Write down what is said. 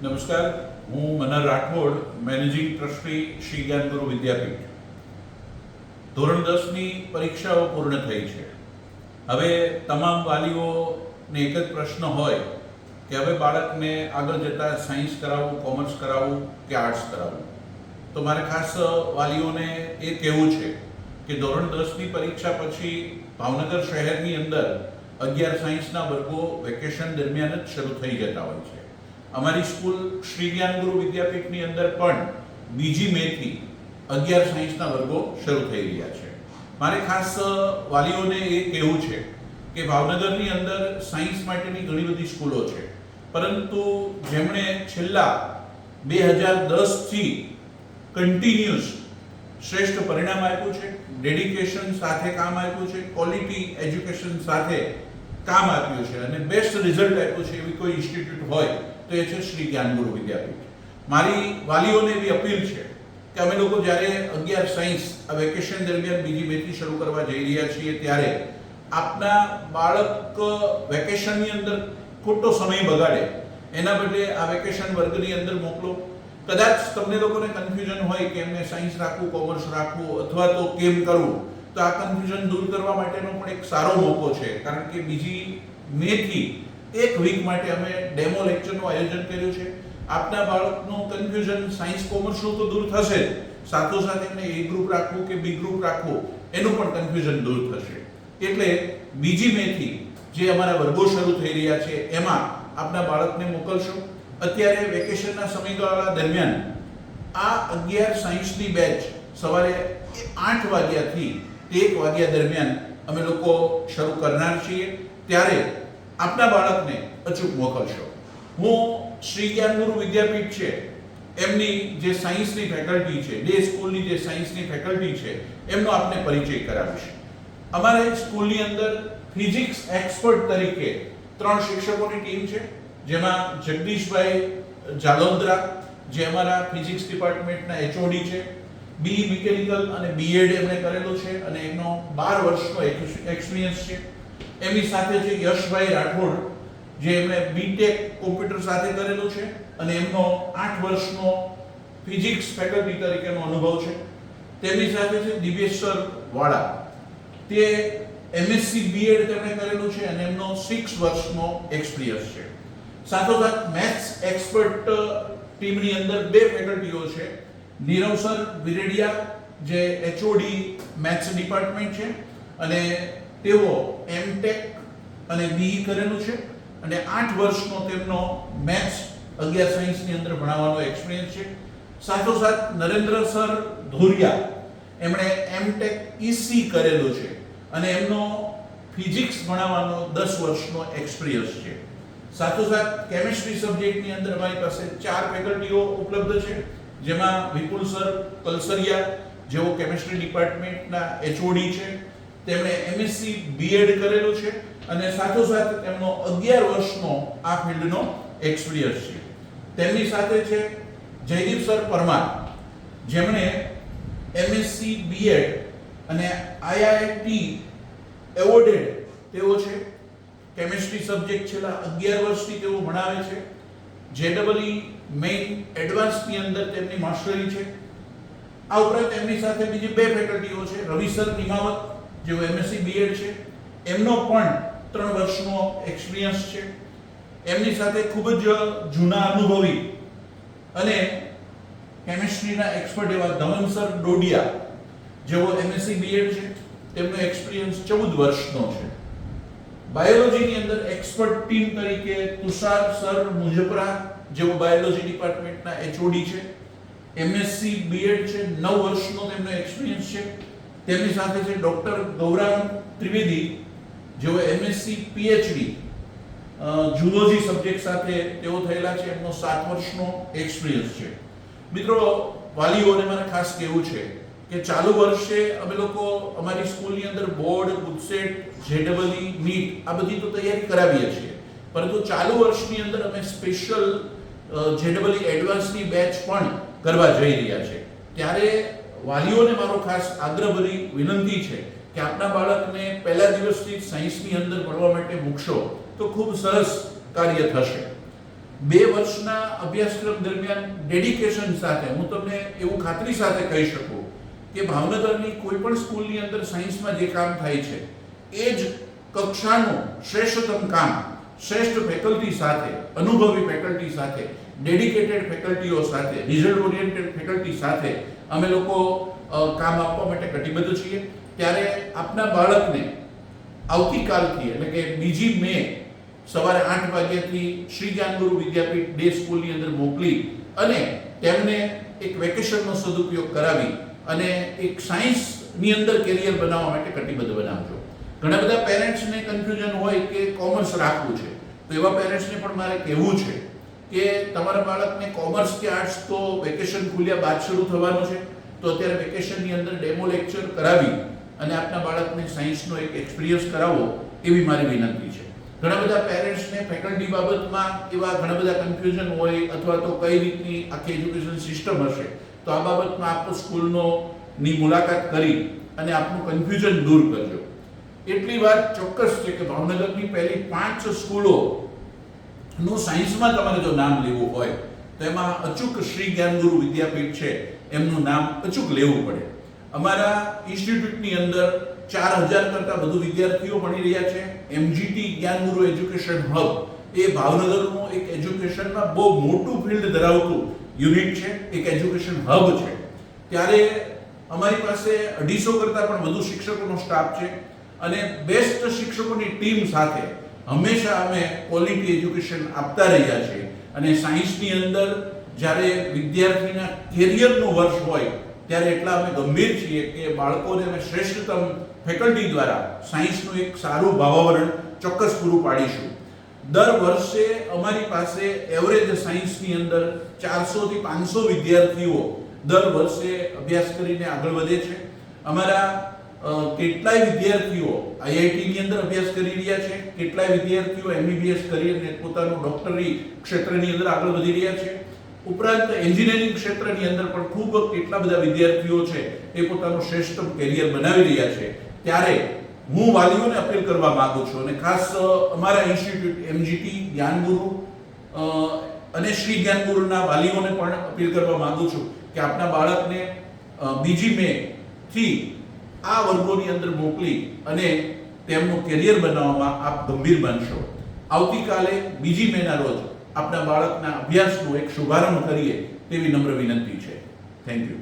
નમસ્કાર, હું મનર Rathod, managing trustee Shri Gyanguru વિદ્યાપીઠ. ધોરણ 10ની પરીક્ષાઓ પૂર્ણ થઈ છે. હવે તમામ વાલીઓને એક જ પ્રશ્ન હોય કે હવે બાળકને આગળ જતાં સાયન્સ કરાવવું, કોમર્સ કરાવવું કે આર્ટ્સ કરાવવું. તો મારે ખાસ વાલીઓને એ કહેવું છે કે ધોરણ 10ની પરીક્ષા પછી ભાવનગર શહેરની અંદર 11 સાયન્સના વર્ગો વેકેશન દરમિયાન જ શરૂ થઈ જતા હોય છે. અમારી સ્કૂલ શ્રી જ્ઞાનગુરુ વિદ્યાપીઠની અંદર પણ 2 મેથી 11 સાયન્સના વર્ગો શરૂ થઈ રહ્યા છે. મારે ખાસ વાલીઓને એ કહેવું છે કે ભાવનગરની અંદર સાયન્સ માટેની ઘણી બધી સ્કૂલો છે, પરંતુ જેમણે છેલ્લા 2010થી કન્ટિન્યુઅસ શ્રેષ્ઠ પરિણામ આપ્યું છે, ડેડિકેશન સાથે કામ આપ્યું છે, ક્વોલિટી એજ્યુકેશન સાથે કામ આપ્યું છે અને બેસ્ટ રિઝલ્ટ આપ્યું છે એવી કોઈ ઇન્સ્ટિટ્યૂટ હોય તો એ છે શ્રી જ્ઞાનગુરુ વિદ્યાપીઠ. મારી વાલીઓને એવી અપીલ છે કે અમે લોકો જ્યારે 11 સાયન્સ આ વેકેશન દરમિયાન 2 મેથી શરૂ કરવા જઈ રહ્યા છીએ ત્યારે આપના બાળક વેકેશનની અંદર ખોટો સમય બગાડે એના બદલે આ વેકેશન વર્ગની અંદર મોકલો. કદાચ તમને લોકોને કન્ફ્યુઝન હોય કે એમને સાયન્સ રાખવું, કોમર્સ રાખવું અથવા તો કેમ કરવું, તો આ કન્ફ્યુઝન દૂર કરવા માટેનો પણ એક સારો મોકો છે. કારણ કે 2 મેથી એક વીક માટે અમે ડેમો લેક્ચરનું આયોજન કર્યું છે. આપના બાળકનું કન્ફ્યુઝન સાયન્સ કોમર્સનું તો દૂર થશે જ, સાથોસાથ એમને એ ગ્રુપ રાખવું કે બી ગ્રુપ રાખવું એનું પણ કન્ફ્યુઝન દૂર થશે. એટલે 2 મેથી જે અમારા વર્ગો શરૂ થઈ રહ્યા છે એમાં આપના બાળકને મોકલશો. અત્યારે વેકેશનના સમયગાળા દરમિયાન આ 11 સાયન્સની બેચ સવારે 8 વાગ્યાથી 1 વાગ્યા દરમિયાન અમે લોકો શરૂ કરનાર છીએ. ત્યારે આપના બાળકને અચૂક મોકલશો. હું શ્રી જ્ઞાનગુરુ વિદ્યાપીઠ છે એમની જે સાયન્સની ફેકલ્ટી છે, ડે સ્કૂલની જે સાયન્સની ફેકલ્ટી છે એમનો આપને પરિચય કરાવીશ. અમારે સ્કૂલની અંદર ફિઝિક્સ એક્સપર્ટ તરીકે 3 શિક્ષકોની ટીમ છે, જેમાં જગદીશભાઈ જાલોંદ્રા જે અમારા ફિઝિક્સ ડિપાર્ટમેન્ટના HOD છે, BE મિકેનિકલ અને BEd એમણે કરેલું છે અને એમનો 12 વર્ષનો એક્સપિરિયન્સ છે. એમની સાથે છે યશભાઈ રાઠોડ જે એમણે BTech કોમ્પ્યુટર સાથે કરેલું છે અને એમનો 8 વર્ષનો ફિઝિક્સ ફેકલ્ટી તરીકેનો અનુભવ છે. તેમની સાથે છે દિવ્યેશ્વર વાળા, તે MSc BEd તેમણે કરેલું છે અને એમનો 6 વર્ષનો એક્સપિરિયન્સ છે. સાથોસાથ મેથ્સ એક્સપર્ટ ટીમની અંદર 2 ફેકલ્ટીઓ છે. નીરવ સર વિરેડિયા જે HOD મેથ્સ ડિપાર્ટમેન્ટ છે અને તેઓ MTech અને BE કરેલું છે અને 8 વર્ષનો તેમનો મેથ્સ 11 સાયન્સની અંદર ભણાવવાનો એક્સપિરિયન્સ છે. સાથોસાથ નરેન્દ્ર સર ધોરિયા એમણે MTech EC કરેલું છે અને એમનો ફિઝિક્સ ભણાવવાનો 10 વર્ષનો એક્સપિરિયન્સ છે. સાથોસાથ કેમિસ્ટ્રી સબ્જેક્ટની અંદર અમારી પાસે 4 ફેકલ્ટીઓ ઉપલબ્ધ છે, જેમાં વિપુલ સર કલસરિયા જેઓ કેમિસ્ટ્રી ડિપાર્ટમેન્ટના HOD છે, તેમણે MSc BEd કરેલું છે અને સાથોસાથ તેમનો 11 વર્ષનો આ ફિલ્ડનો એક્સપિરિયન્સ છે. તેમની સાથે છે જયદીપ સર પરમાર, જેમણે MSc BEd અને IIT એવોર્ડેડ તેઓ છે. કેમિસ્ટ્રી સબ્જેક્ટ છેલ્લા 11 વર્ષથી તેઓ ભણાવે છે. JEE મેઇન એડવાન્સની અંદર તેમની માસ્ટરી છે. આ ઉપરાંત તેમની સાથે બીજી 2 ફેકલ્ટીઓ છે. રવિ સર નિમાવત જેઓ MSc BEd છે, એમનો પણ 3 વર્ષનો એક્સપિરિયન્સ છે. એમની સાથે ખૂબ જ જૂના અનુભવી અને કેમિસ્ટ્રીના એક્સપર્ટ એવા ધવન સર ડોડિયા જેઓ MSc BEd છે, તેમનો એક્સપિરિયન્સ 14 વર્ષનો છે. બાયોલોજીની અંદર એક્સપર્ટ ટીમ તરીકે તુષાર સર મુજપરા જેઓ બાયોલોજી ડિપાર્ટમેન્ટના HOD છે, MSc BEd છે, 9 વર્ષનો તેમનો એક્સપિરિયન્સ છે. તેમની સાથે છે ડોક્ટર ગૌરાંગ ત્રિવેદી જેઓ MSc PhD ઝૂલોજી સબ્જેક્ટ સાથે તેઓ થયેલા છે, એમનો 7 વર્ષનો એક્સપિરિયન્સ છે. મિત્રો, વાલીઓને મારે ખાસ કહેવું છે કે ચાલુ વર્ષે અમે લોકો અમારી સ્કૂલની અંદર બોર્ડ, ગુજસેટ, JEE, NEET આ બધી તો તૈયારી કરાવીએ છીએ, પરંતુ ચાલુ વર્ષની અંદર અમે સ્પેશિયલ JEE એડવાન્સની બેચ પણ કરવા જઈ રહ્યા છે. ત્યારે વાલીઓને મારો ખાસ આગ્રહભરી વિનંતી છે કે આપના બાળકને પહેલા દિવસથી સાયન્સની અંદર ભણવા માટે મૂકશો તો ખૂબ સરસ કાર્ય થશે. 2 વર્ષના અભ્યાસક્રમ દરમિયાન ડેડિકેશન સાથે હું તમને એવું ખાતરી સાથે કહી શકું કે ભાવનગરની કોઈ પણ સ્કૂલની અંદર સાયન્સમાં જે કામ થાય છે એ જ કક્ષાનું શ્રેષ્ઠતમ કામ શ્રેષ્ઠ ફેકલ્ટી સાથે, અનુભવી ફેકલ્ટી સાથે, ડેડિકેટેડ ફેકલ્ટીઓ સાથે, રિઝલ્ટ ઓરિએન્ટેડ ફેકલ્ટી સાથે અમે લોકો કામ આપવા માટે કટિબદ્ધ છીએ. ત્યારે આપના બાળકને આવતીકાલથી એટલે કે 2 મે સવારે 8 વાગ્યાથી શ્રી જ્ઞાનગુરુ વિદ્યાપીઠ ડે સ્કૂલની અંદર મોકલી અને તેમને એક વેકેશનનો સદુપયોગ કરાવી અને એક સાયન્સની અંદર કેરિયર બનાવવા માટે કટિબદ્ધ બનાવજો. ઘણા બધા પેરેન્ટ્સને કન્ફ્યુઝન હોય કે કોમર્સ રાખવું છે, તો એવા પેરેન્ટ્સને પણ મારે કહેવું છે કે તમારા બાળકને કોમર્સ કે આર્ટ્સ તો વેકેશન ખુલ્યા બાદ શરૂ થવાનું છે, તો અત્યારે વેકેશનની અંદર ડેમો લેક્ચર કરાવી અને આપના બાળકને સાયન્સનો એક એક્સપિરિયન્સ કરાવો એવી મારી વિનંતી છે. ઘણા બધા પેરેન્ટ્સને ફેકલ્ટી બાબતમાં એવા ઘણા બધા કન્ફ્યુઝન હોય અથવા તો કઈ રીતની આખી એજ્યુકેશન સિસ્ટમ હશે, તો આ બાબતમાં આપ સ્કૂલની મુલાકાત કરી અને આપનું કન્ફ્યુઝન દૂર કરજો. એટલી વાત ચોક્કસ છે કે ભાવનગરની પહેલી 5 સ્કૂલોનું સાયન્સમાં તમારે જો નામ લેવું હોય તો એમાં અચૂક શ્રી જ્ઞાનગુરુ વિદ્યાપીઠ છે એમનું નામ અચૂક લેવું પડે. અમારા ઇન્સ્ટિટ્યૂટની અંદર 4000 કરતાં વધુ વિદ્યાર્થીઓ ભણી રહ્યા છે. MGT જ્ઞાનગુરુ એજ્યુકેશન હબ એ ભાવનગરનું એક એજ્યુકેશનમાં બહુ મોટું ફિલ્ડ ધરાવતું યુનિટ છે, એક એજ્યુકેશન હબ છે. ત્યારે અમારી પાસે 250 કરતાં પણ વધુ શિક્ષકોનો સ્ટાફ છે અને બેસ્ટ શિક્ષકોની ટીમ સાથે હંમેશા અમે ક્વોલિટી એજ્યુકેશન આપતા રહ્યા છીએ. અને સાયન્સની અંદર જ્યારે વિદ્યાર્થીના કેરિયરનું વર્ષ હોય ત્યારે એટલા અમે ગંભીર છીએ કે બાળકોને અમે શ્રેષ્ઠતમ ફેકલ્ટી દ્વારા સાયન્સનું એક સારું વાતાવરણ ચોક્કસ પૂરું પાડીશું. દર વર્ષે અમારી પાસે એવરેજ સાયન્સની અંદર 400 થી 500 વિદ્યાર્થીઓ દર વર્ષે અભ્યાસ કરીને આગળ વધે છે. અમારા કેટલાય વિદ્યાર્થીઓ IIT ની અંદર અભ્યાસ કરી રહ્યા છે, કેટલાય વિદ્યાર્થીઓ MBBS કરીને પોતાનું ડોક્ટરી ક્ષેત્રની અંદર આગળ વધી રહ્યા છે. ઉપરાંત એન્જિનિયરિંગ ક્ષેત્રની અંદર પણ ખૂબ કેટલા બધા વિદ્યાર્થીઓ છે એ પોતાનું શ્રેષ્ઠ કેરિયર બનાવી રહ્યા છે. ત્યારે હું વાલીઓને અપીલ કરવા માંગુ છું અને ખાસ અમારા ઇન્સ્ટિટ્યૂટ MGT જ્ઞાનગુરુ અને શ્રી જ્ઞાનગુરુના વાલીઓને પણ અપીલ કરવા માંગુ છું કે આપના બાળકને 2 મે થી આ વર્ગોની અંદર મોકલી અને તેમનું કેરિયર બનાવવામાં આપ ગંભીર બનશો. આવતીકાલે 2 મેના રોજ આપના બાળકના અભ્યાસનો એક શુભારંભ કરીએ તેવી નમ્ર વિનંતી છે. Thank you.